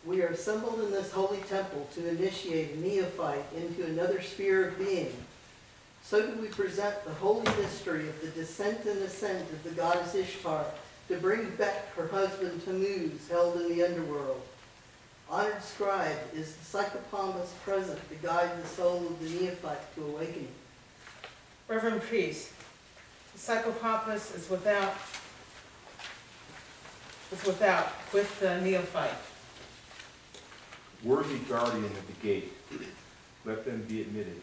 We are assembled in this holy temple to initiate a neophyte into another sphere of being. So do we present the holy mystery of the descent and ascent of the goddess Ishtar to bring back her husband Tammuz, held in the underworld. Honored scribe, is the psychopompus present to guide the soul of the neophyte to awakening? Reverend priest, the psychopompus is with the neophyte. Worthy guardian of the gate, let them be admitted.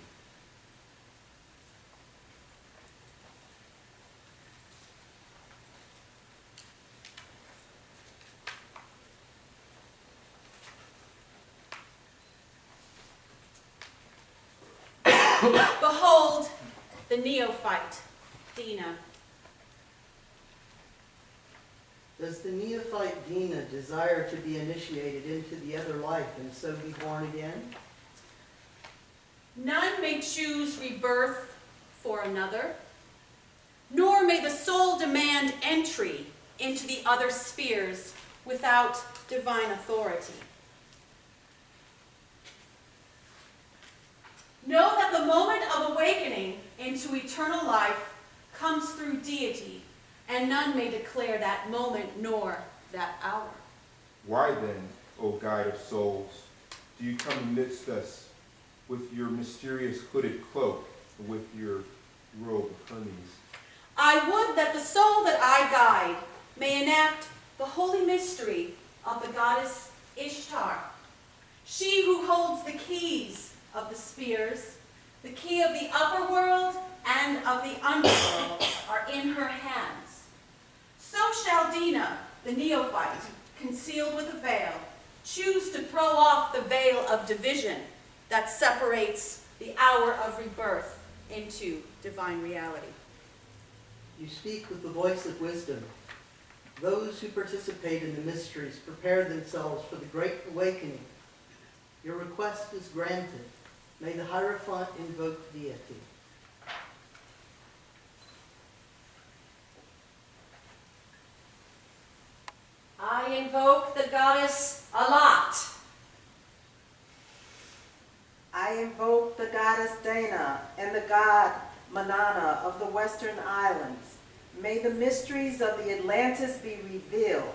Behold the neophyte, Dina. Does the neophyte Dina desire to be initiated into the other life and so be born again? None may choose rebirth for another, nor may the soul demand entry into the other spheres without divine authority. Know that the moment of awakening into eternal life comes through deity, and none may declare that moment nor that hour. Why then, O guide of souls, do you come amidst us with your mysterious hooded cloak and with your robe of Hermes? I would that the soul that I guide may enact the holy mystery of the goddess Ishtar, she who holds the keys of the spheres, the key of the upper world and of the underworld are in her hands. So shall Dina, the neophyte, concealed with a veil, choose to throw off the veil of division that separates the hour of rebirth into divine reality. You speak with the voice of wisdom. Those who participate in the mysteries prepare themselves for the great awakening. Your request is granted. May the Hierophant invoke deity. I invoke the goddess Alat. I invoke the goddess Dana and the god Manana of the Western Islands. May the mysteries of the Atlantis be revealed.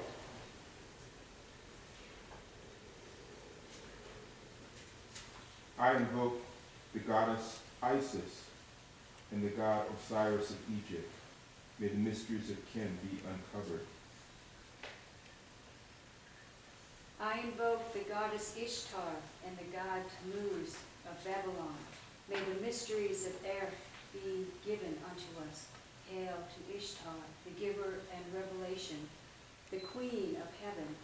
I invoke the goddess Isis and the god Osiris of Egypt. May the mysteries of Kim be uncovered. I invoke the goddess Ishtar and the god Tammuz of Babylon. May the mysteries of earth be given unto us. Hail to Ishtar, the giver and revelation, the queen of heaven,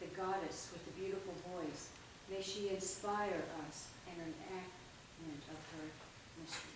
the goddess with the beautiful voice. May she inspire us in an enactment of her mysteries.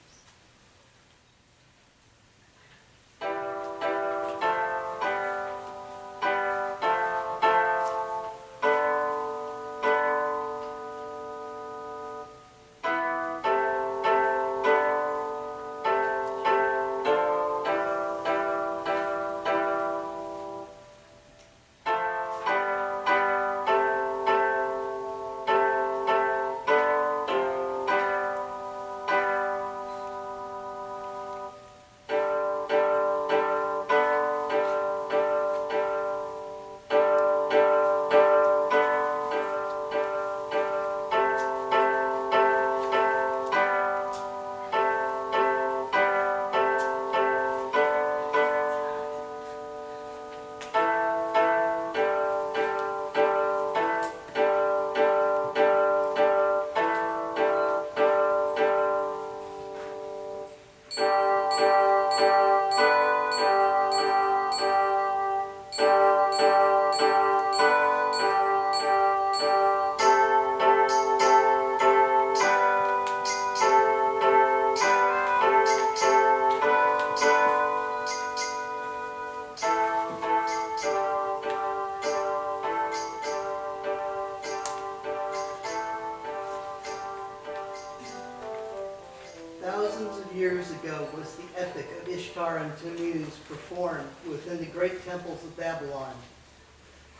Thousands of years ago was the epic of Ishtar and Tammuz performed within the great temples of Babylon.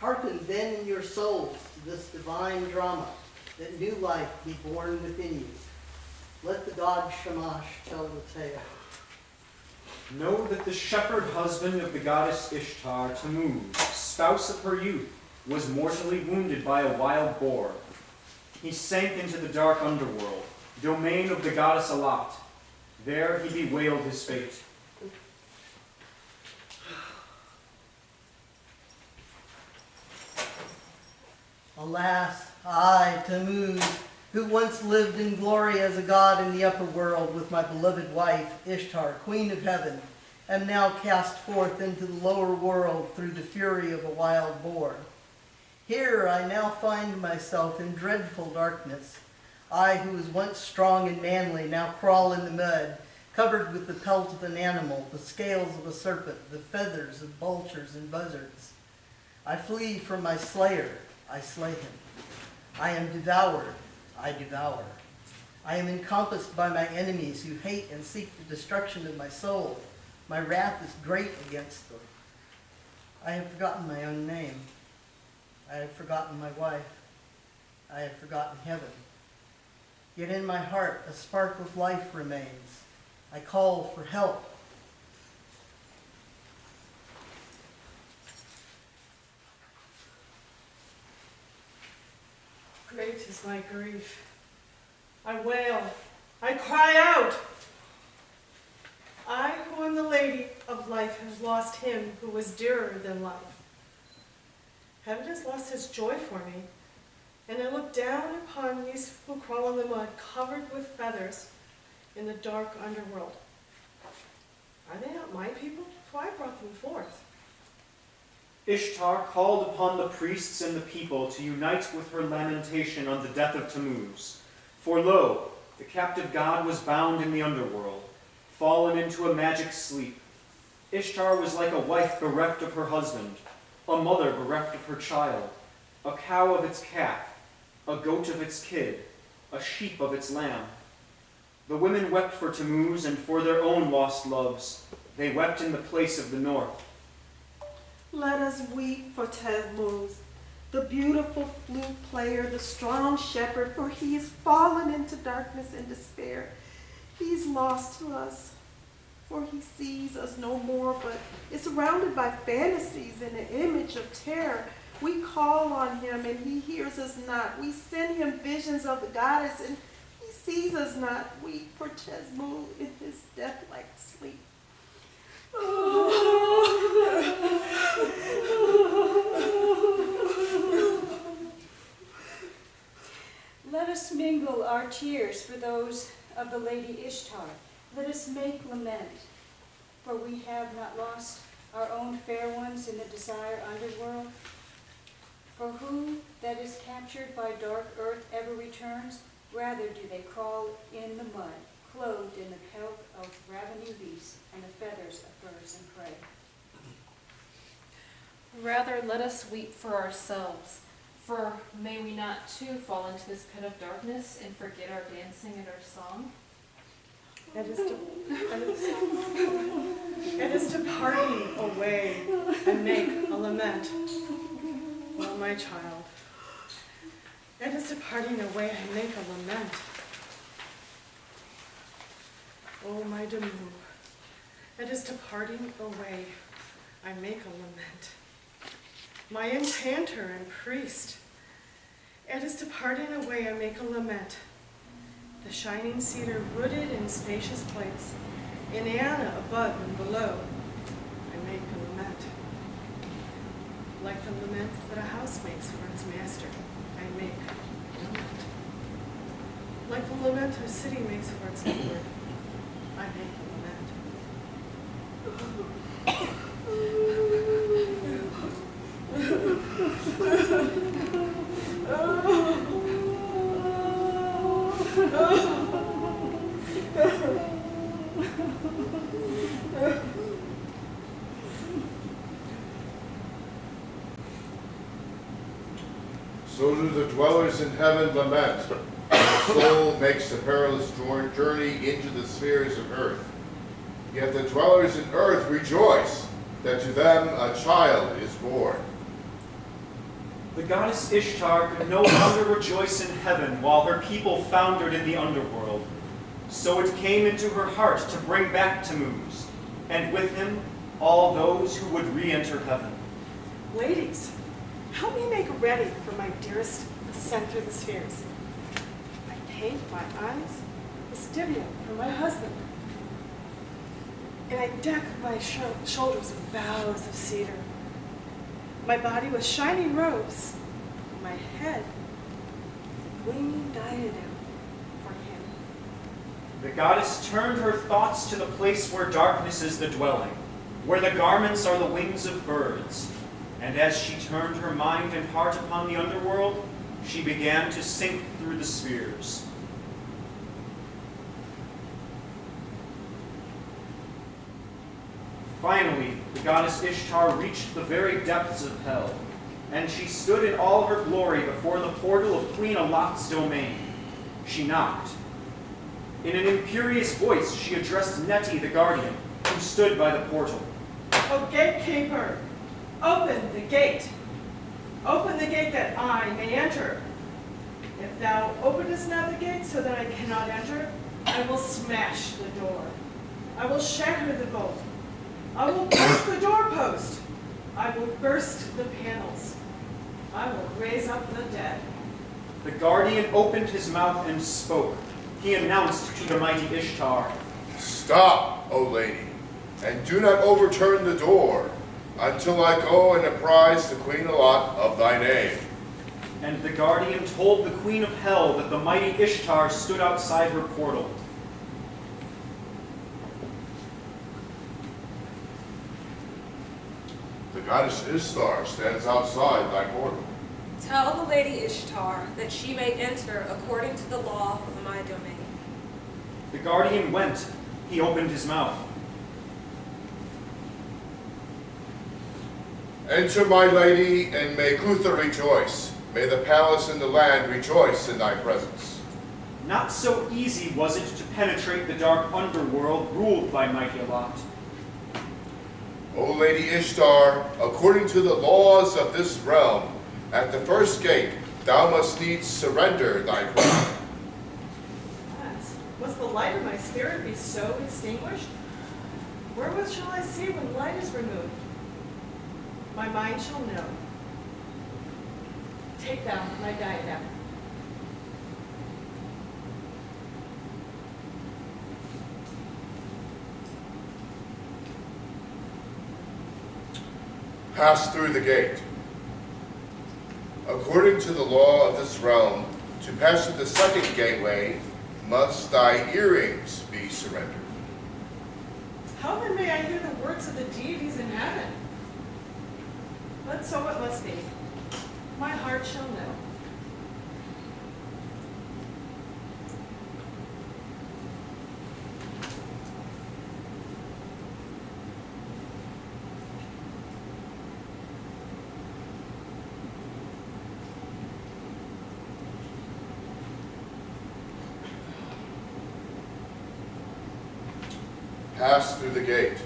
Hearken then in your souls to this divine drama, that new life be born within you. Let the god Shamash tell the tale. Know that the shepherd husband of the goddess Ishtar, Tammuz, spouse of her youth, was mortally wounded by a wild boar. He sank into the dark underworld, domain of the goddess Alat. There he bewailed his fate. Alas, I, Tammuz, who once lived in glory as a god in the upper world with my beloved wife, Ishtar, queen of heaven, am now cast forth into the lower world through the fury of a wild boar. Here I now find myself in dreadful darkness. I, who was once strong and manly, now crawl in the mud, covered with the pelt of an animal, the scales of a serpent, the feathers of vultures and buzzards. I flee from my slayer, I slay him. I am devoured, I devour. I am encompassed by my enemies who hate and seek the destruction of my soul. My wrath is great against them. I have forgotten my own name. I have forgotten my wife. I have forgotten heaven. Yet in my heart a spark of life remains. I call for help. Great is my grief. I wail. I cry out. I, who am the lady of life, have lost him who was dearer than life. Heaven has lost his joy for me, and I look down upon these who crawl in the mud, covered with feathers, in the dark underworld. Are they not my people? For I brought them forth. Ishtar called upon the priests and the people to unite with her lamentation on the death of Tammuz. For lo, the captive god was bound in the underworld, fallen into a magic sleep. Ishtar was like a wife bereft of her husband, a mother bereft of her child, a cow of its calf, a goat of its kid, a sheep of its lamb. The women wept for Tammuz and for their own lost loves. They wept in the place of the north. Let us weep for Tammuz, the beautiful flute player, the strong shepherd, for he is fallen into darkness and despair. He's lost to us, for he sees us no more, but is surrounded by fantasies and an image of terror. We call on him, and he hears us not. We send him visions of the goddess, and he sees us not. Weep for Tammuz in his death-like sleep. Let us mingle our tears for those of the Lady Ishtar. Let us make lament, for we have not lost our own fair ones in the desire underworld. For who that is captured by dark earth ever returns? Rather do they crawl in the mud, clothed in the pelt of ravening beasts and the feathers of birds and prey. Rather, let us weep for ourselves, for may we not too fall into this pit of darkness and forget our dancing and our song? It is to parting away and make a lament. Oh, my child. It is to parting away and make a lament. Oh, my Tammuz. It is to parting away I make a lament. My enchanter and priest. It is to parting away I make a lament. The shining cedar rooted in spacious place, in Anna above and below, I make a lament. Like the lament that a house makes for its master, I make a lament. Like the lament a city makes for its lord, I make a So do the dwellers in heaven lament. The soul makes a perilous journey into the spheres of earth. Yet the dwellers in earth rejoice that to them a child is born. The goddess Ishtar could no longer rejoice in heaven while her people foundered in the underworld. So it came into her heart to bring back Tammuz, and with him all those who would re-enter heaven. Ladies, help me make ready for my dearest descent through the spheres. I paint my eyes with divya for my husband, and I deck my shoulders with boughs of cedar, my body with shining robes, my head a gleaming diadem for him. The goddess turned her thoughts to the place where darkness is the dwelling, where the garments are the wings of birds. And as she turned her mind and heart upon the underworld, she began to sink through the spheres. Finally, the goddess Ishtar reached the very depths of hell, and she stood in all her glory before the portal of Queen Alat's domain. She knocked. In an imperious voice, she addressed Neti the guardian, who stood by the portal. O gatekeeper, open the gate. Open the gate that I may enter. If thou openest not the gate so that I cannot enter, I will smash the door. I will shatter the bolt. I will break the doorpost. I will burst the panels. I will raise up the dead. The guardian opened his mouth and spoke. He announced to the mighty Ishtar, Stop, O lady, and do not overturn the door until I go and apprise the Queen Alat of thy name. And the guardian told the queen of hell that the mighty Ishtar stood outside her portal. The goddess Ishtar stands outside thy portal. Tell the lady Ishtar that she may enter according to the law of my domain. The guardian went. He opened his mouth. Enter, my lady, and may Kutha rejoice. May the palace and the land rejoice in thy presence. Not so easy was it to penetrate the dark underworld ruled by mighty Alat. O Lady Ishtar, according to the laws of this realm, at the first gate thou must needs surrender thy crown. Must the light of my spirit be so extinguished? Wherewith shall I see when light is removed? My mind shall know. Take thou my diadem. Pass through the gate. According to the law of this realm, to pass through the second gateway, must thy earrings be surrendered. How then may I hear the words of the deities in heaven? But so it must be. My heart shall know. Pass through the gate.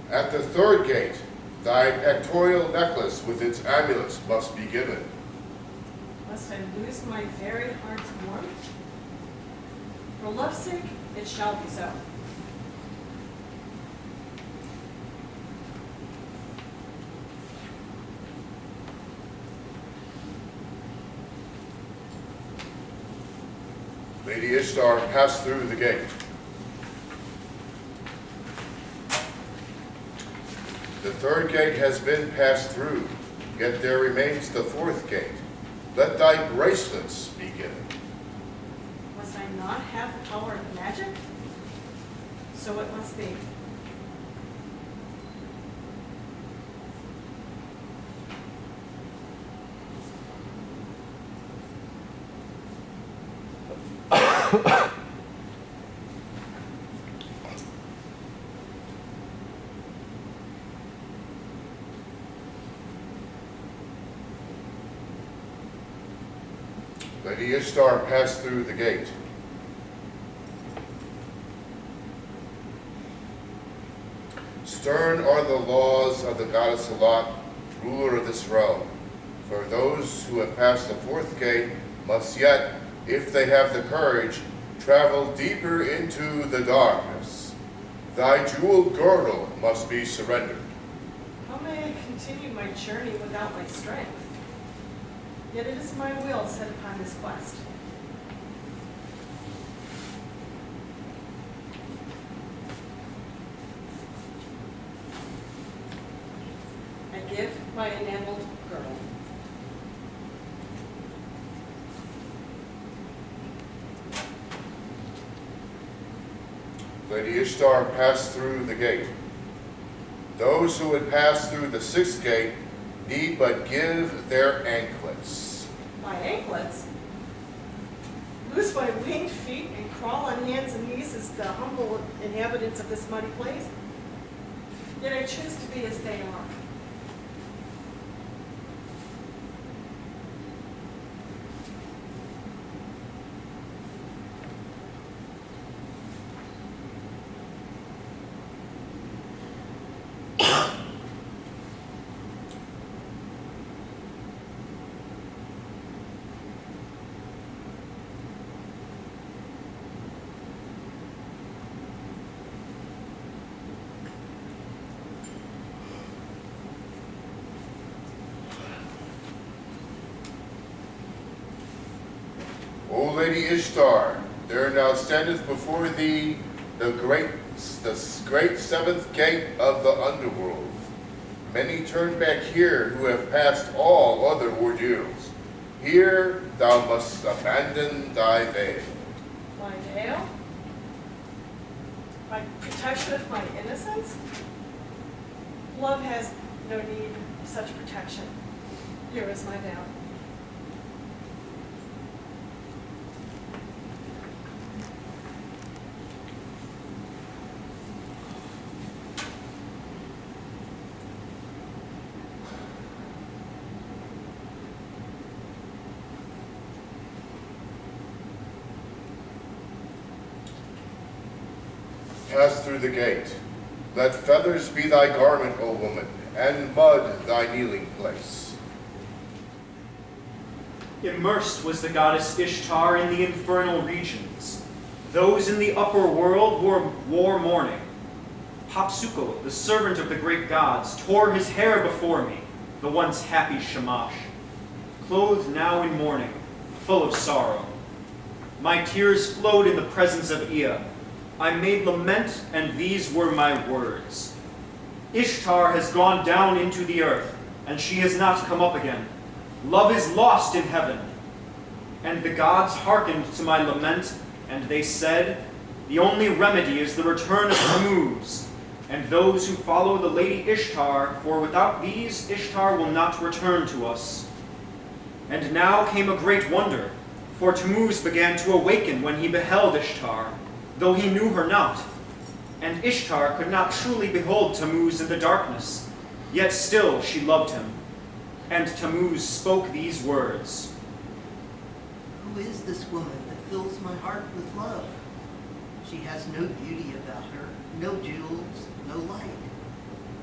At the third gate, thy pectoral necklace with its amulets must be given. Must I lose my very heart's warmth? For love's sake, it shall be so. Lady Ishtar, pass through the gate. The third gate has been passed through, yet there remains the fourth gate. Let thy bracelets be given. Must I not have the power of magic? So it must be. Lady Ishtar, pass through the gate. Stern are the laws of the goddess Alat, ruler of this realm. For those who have passed the fourth gate must yet, if they have the courage, travel deeper into the darkness. Thy jeweled girdle must be surrendered. How may I continue my journey without my strength? Yet it is my will set upon this quest. I give my enameled girdle. Lady Ishtar passed through the gate. Those who would pass through the sixth gate need but give their anklets. My anklets? Loose my winged feet and crawl on hands and knees as the humble inhabitants of this muddy place? Yet I choose to be as they are. O Lady Ishtar, there now standeth before thee the great seventh gate of the underworld. Many turn back here who have passed all other ordeals. Here thou must abandon thy veil. My veil? My protection of my innocence? Love has no need of such protection. Here is my veil. Pass through the gate. Let feathers be thy garment, O woman, and mud thy kneeling place. Immersed was the goddess Ishtar in the infernal regions. Those in the upper world wore mourning. Hapsuko, the servant of the great gods, tore his hair before me, the once happy Shamash, clothed now in mourning, full of sorrow. My tears flowed in the presence of Ea. I made lament, and these were my words. Ishtar has gone down into the earth, and she has not come up again. Love is lost in heaven. And the gods hearkened to my lament, and they said, the only remedy is the return of Tammuz, and those who follow the Lady Ishtar, for without these Ishtar will not return to us. And now came a great wonder, for Tammuz began to awaken when he beheld Ishtar, though he knew her not. And Ishtar could not truly behold Tammuz in the darkness, yet still she loved him. And Tammuz spoke these words. Who is this woman that fills my heart with love? She has no beauty about her, no jewels, no light.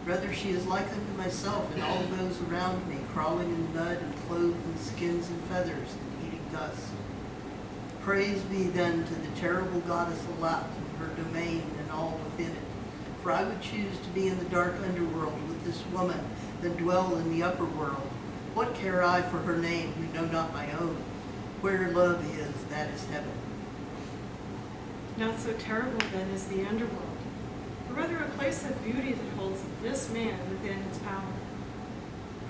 Rather, she is like unto myself and all those around me, crawling in mud and clothed in skins and feathers and eating dust. Praise be then to the terrible goddess Alat and her domain and all within it. For I would choose to be in the dark underworld with this woman than dwell in the upper world. What care I for her name who know not my own? Where love is, that is heaven. Not so terrible then is the underworld, but rather a place of beauty that holds this man within its power.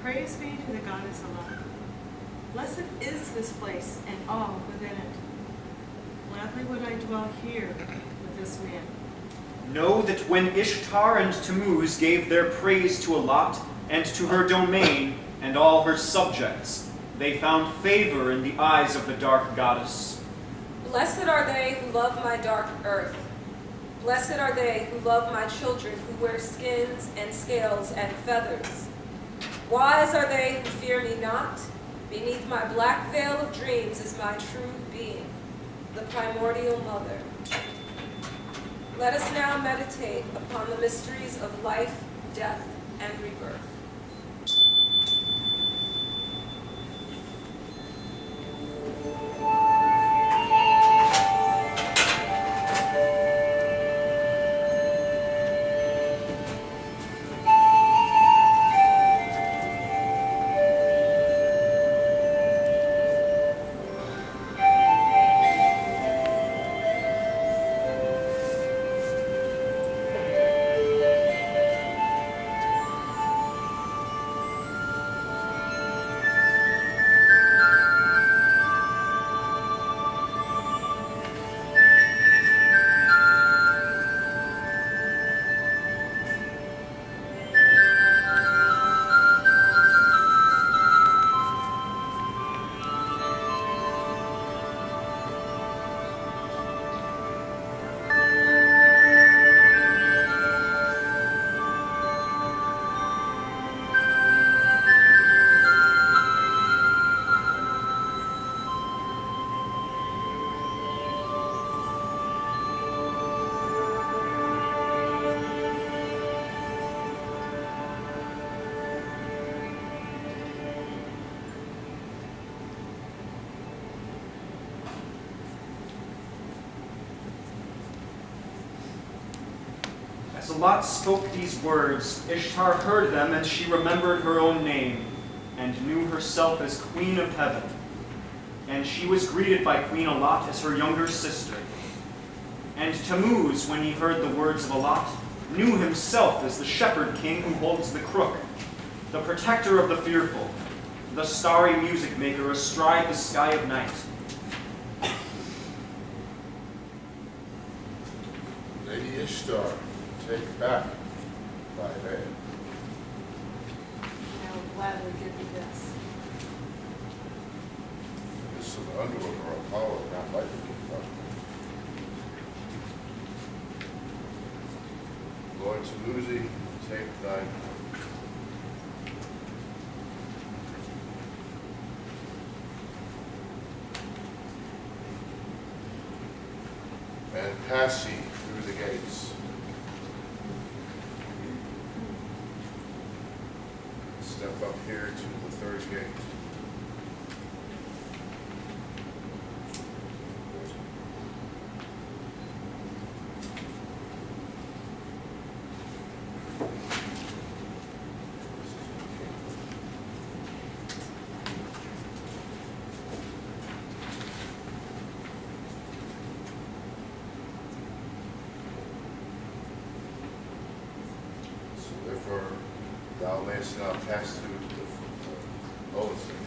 Praise be to the goddess Alat. Blessed is this place and all within it. Gladly would I dwell here with this man. Know that when Ishtar and Tammuz gave their praise to Alat and to her domain and all her subjects, they found favor in the eyes of the dark goddess. Blessed are they who love my dark earth. Blessed are they who love my children who wear skins and scales and feathers. Wise are they who fear me not. Beneath my black veil of dreams is my true being, the primordial mother. Let us now meditate upon the mysteries of life, death, and rebirth. As Alat spoke these words, Ishtar heard them, and she remembered her own name, and knew herself as Queen of Heaven. And she was greeted by Queen Alat as her younger sister. And Tammuz, when he heard the words of Alat, knew himself as the shepherd king who holds the crook, the protector of the fearful, the starry music maker astride the sky of night. Lady Ishtar, take back thy veil. I will gladly give you this. This of the underworld or Apollo, not like to give up. Lord Tammuz, take thy and pass ye through the gates. Step up here to the third gate. Therefore, thou mayest not pass through the lowest of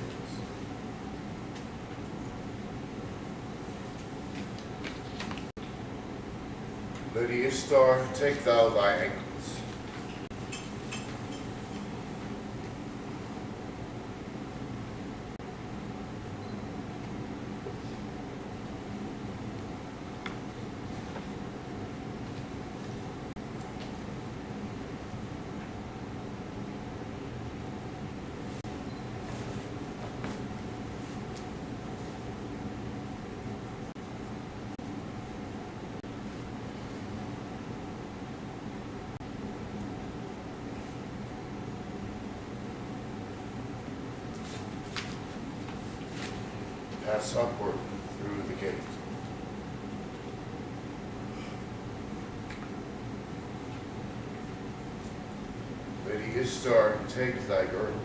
these. Lady Ishtar, take thou thy anklets. Pass upward through the gate. Lady Ishtar, take thy girdle.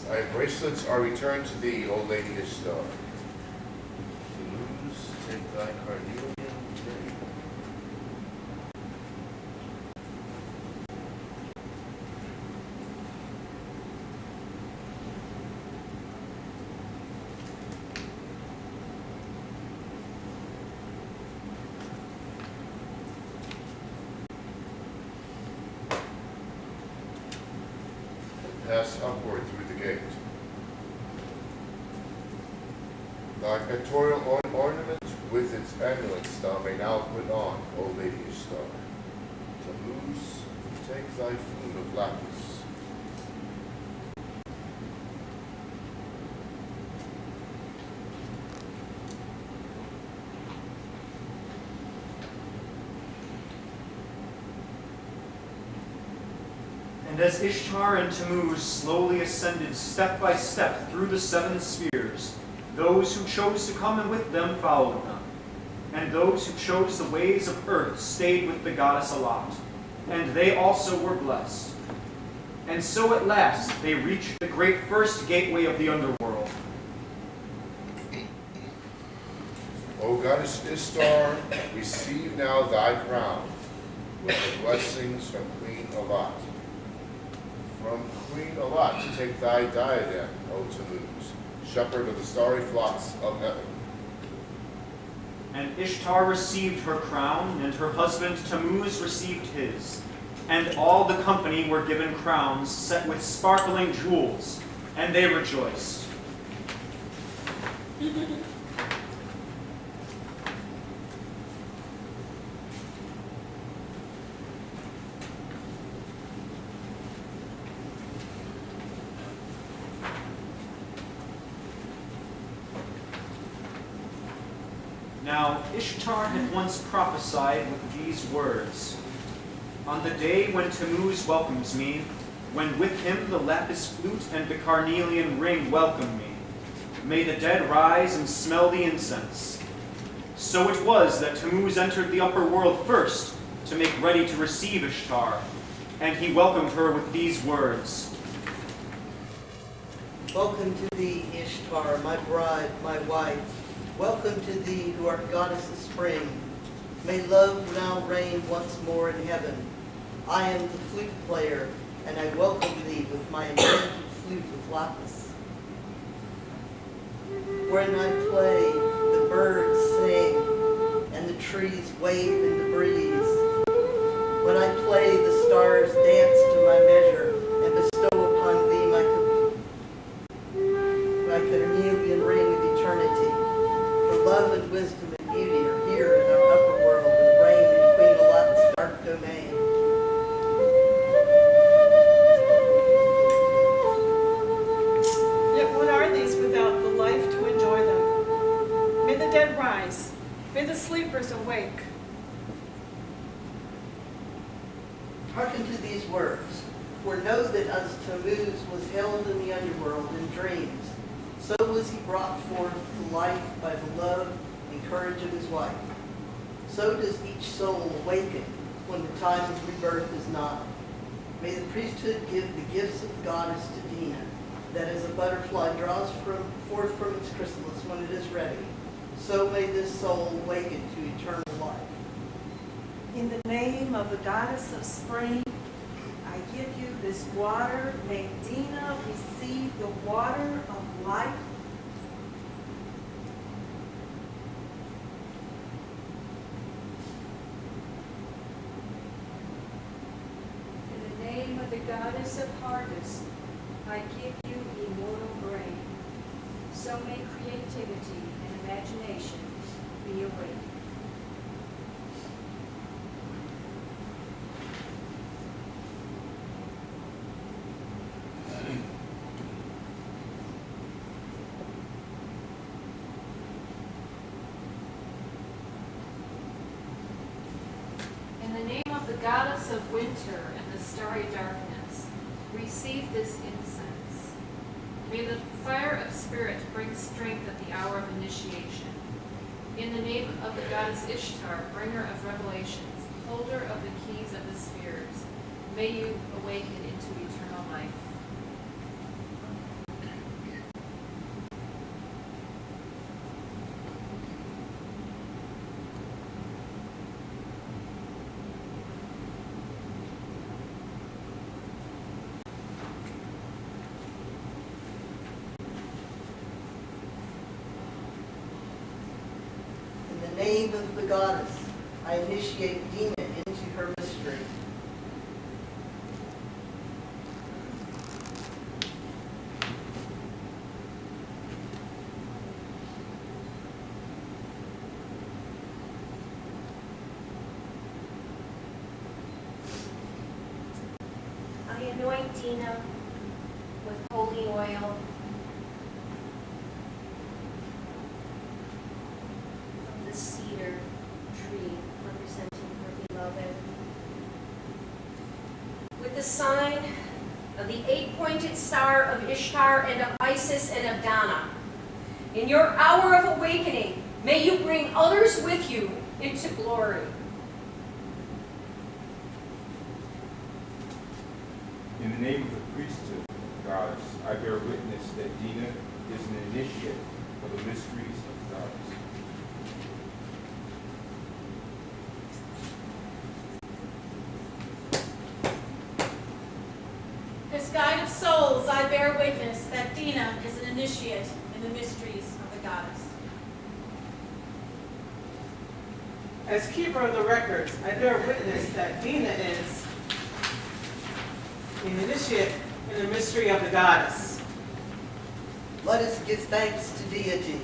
Thy bracelets are returned to thee, O Lady Ishtar. Tammuz, take thy carnelian ring. Pass upward through the gate. Thy pectoral ornament with its amulets thou may now put on, O Lady Ishtar. Tammuz, take thy food of lapis. And as Ishtar and Tammuz slowly ascended step by step through the seven spheres, those who chose to come with them followed them. And those who chose the ways of earth stayed with the goddess Alat, and they also were blessed. And so at last they reached the great first gateway of the underworld. O goddess Ishtar, receive now thy crown with the blessings from Queen Alat. From Queen Alat, take thy diadem, O Tammuz, shepherd of the starry flocks of heaven. And Ishtar received her crown, and her husband Tammuz received his. And all the company were given crowns set with sparkling jewels, and they rejoiced. Now Ishtar had once prophesied with these words, "On the day when Tammuz welcomes me, when with him the lapis flute and the carnelian ring welcome me, may the dead rise and smell the incense." So it was that Tammuz entered the upper world first to make ready to receive Ishtar, and he welcomed her with these words, Welcome to thee, Ishtar, my bride, my wife. Welcome to thee, who art goddess of spring. May love now reign once more in heaven. I am the flute player, and I welcome thee with my enchanted flute of lapis. When I play, the birds sing, and the trees wave in the breeze. When I play, the stars dance to my measure, and bestow upon thee my carnelian ring of eternity. For love and wisdom and beauty are here in our upper world and reign in Queen Alat's dark domain. Yet what are these without the life to enjoy them? May the dead rise, may the sleepers awake. Hearken to these words, for know that as Tammuz was held in the underworld in dreams, so was he brought forth to life by the love and courage of his wife. So does each soul awaken when the time of rebirth is nigh. May the priesthood give the gifts of the goddess to Dina, that as a butterfly draws forth from its chrysalis when it is ready, so may this soul awaken to eternal life. In the name of the goddess of spring, I give you this water. May Dina receive the water of life. In the name of the goddess of harvest, I give you immortal brain. So may creativity and imagination be awakened. In the name of the goddess of winter and the starry darkness, receive this incense. May the fire of spirit bring strength at the hour of initiation. In the name of the goddess Ishtar, bringer of revelations, holder of the keys of the spheres, may you awaken into eternal life. In the name of the goddess, I initiate Dina into her mystery. I anoint Dina with holy oil from the cedar tree representing her beloved, with the sign of the 8-pointed star of Ishtar and of Isis and of Dana. In your hour of awakening, may you bring others with you into glory. In the name of the priesthood, goddess, I bear witness that Dina is an initiate of the mysteries of the goddess. As guide of souls, I bear witness that Dina is an initiate in the mysteries of the goddess. As keeper of the records, I bear witness that Dina is an initiate in the mystery of the goddess. Let us give thanks to deity.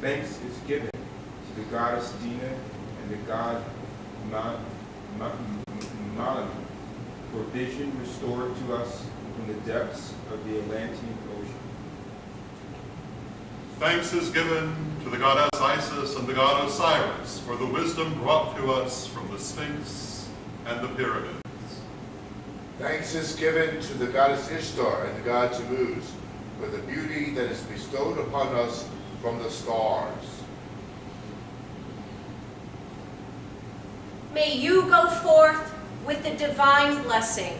Thanks is given to the goddess Dina and the god Malami for vision restored to us from the depths of the Atlantean Ocean. Thanks is given to the goddess Isis and the god Osiris for the wisdom brought to us from the Sphinx and the pyramids. Thanks is given to the goddess Ishtar and the god Tammuz for the beauty that is bestowed upon us from the stars. May you go forth with the divine blessing.